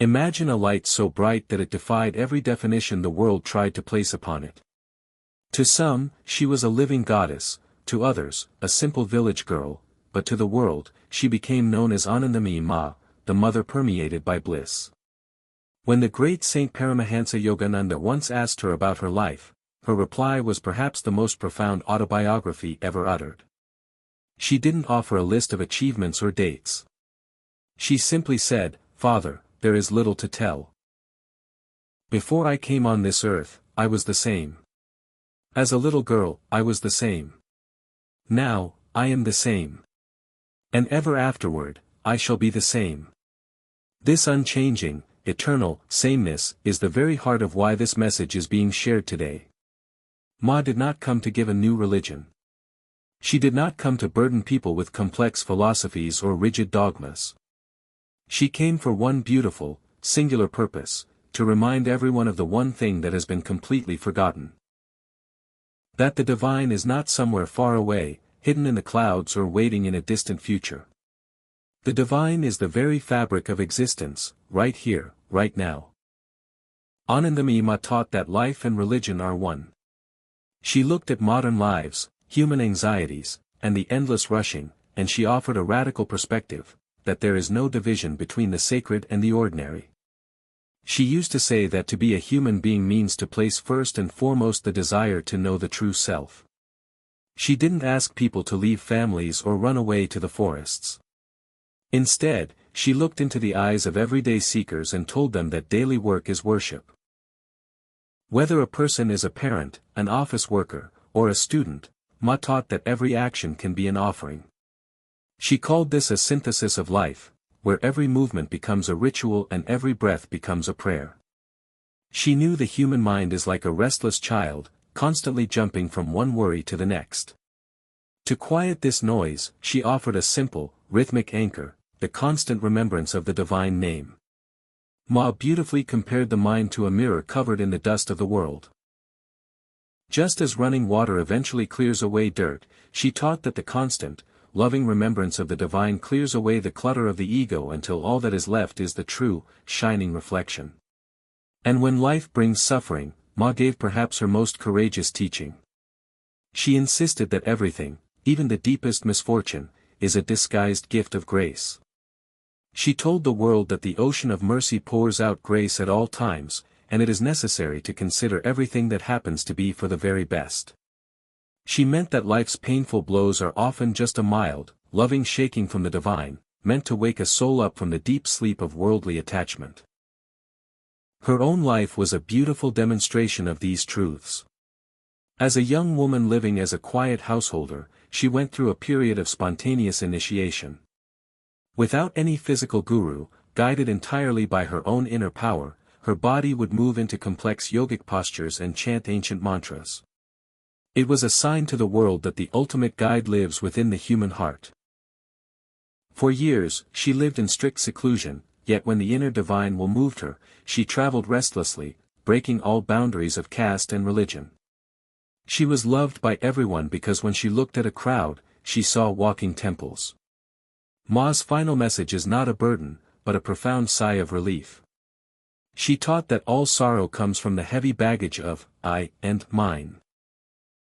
Imagine a light so bright that it defied every definition the world tried to place upon it. To some, she was a living goddess, to others, a simple village girl, but to the world, she became known as Anandamayi Ma, the mother permeated by bliss. When the great Saint Paramahansa Yogananda once asked her about her life, her reply was perhaps the most profound autobiography ever uttered. She didn't offer a list of achievements or dates. She simply said, "Father, there is little to tell. Before I came on this earth, I was the same. As a little girl, I was the same. Now, I am the same. And ever afterward, I shall be the same." This unchanging, eternal sameness is the very heart of why this message is being shared today. Ma did not come to give a new religion. She did not come to burden people with complex philosophies or rigid dogmas. She came for one beautiful, singular purpose, to remind everyone of the one thing that has been completely forgotten. That the divine is not somewhere far away, hidden in the clouds or waiting in a distant future. The divine is the very fabric of existence, right here, right now. Anandamayi Ma taught that life and religion are one. She looked at modern lives, human anxieties, and the endless rushing, and she offered a radical perspective, that there is no division between the sacred and the ordinary. She used to say that to be a human being means to place first and foremost the desire to know the true self. She didn't ask people to leave families or run away to the forests. Instead, she looked into the eyes of everyday seekers and told them that daily work is worship. Whether a person is a parent, an office worker, or a student, Ma taught that every action can be an offering. She called this a synthesis of life, where every movement becomes a ritual and every breath becomes a prayer. She knew the human mind is like a restless child, constantly jumping from one worry to the next. To quiet this noise, she offered a simple, rhythmic anchor, the constant remembrance of the divine name. Ma beautifully compared the mind to a mirror covered in the dust of the world. Just as running water eventually clears away dirt, she taught that the constant, loving remembrance of the divine clears away the clutter of the ego until all that is left is the true, shining reflection. And when life brings suffering, Ma gave perhaps her most courageous teaching. She insisted that everything, even the deepest misfortune, is a disguised gift of grace. She told the world that the ocean of mercy pours out grace at all times, and it is necessary to consider everything that happens to be for the very best. She meant that life's painful blows are often just a mild, loving shaking from the divine, meant to wake a soul up from the deep sleep of worldly attachment. Her own life was a beautiful demonstration of these truths. As a young woman living as a quiet householder, she went through a period of spontaneous initiation. Without any physical guru, guided entirely by her own inner power, her body would move into complex yogic postures and chant ancient mantras. It was a sign to the world that the ultimate guide lives within the human heart. For years, she lived in strict seclusion, yet when the inner divine will moved her, she traveled restlessly, breaking all boundaries of caste and religion. She was loved by everyone because when she looked at a crowd, she saw walking temples. Ma's final message is not a burden, but a profound sigh of relief. She taught that all sorrow comes from the heavy baggage of I and mine.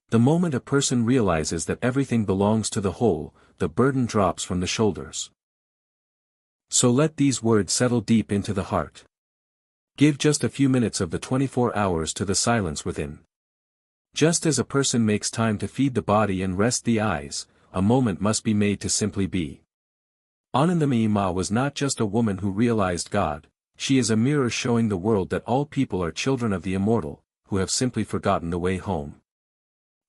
The moment a person realizes that everything belongs to the whole, the burden drops from the shoulders. So let these words settle deep into the heart. Give just a few minutes of the 24 hours to the silence within. Just as a person makes time to feed the body and rest the eyes, a moment must be made to simply be. Anandamayi Ma was not just a woman who realized God, she is a mirror showing the world that all people are children of the immortal, who have simply forgotten the way home.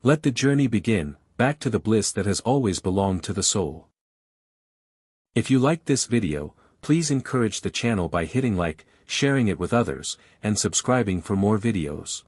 Let the journey begin, back to the bliss that has always belonged to the soul. If you liked this video, please encourage the channel by hitting like, sharing it with others, and subscribing for more videos.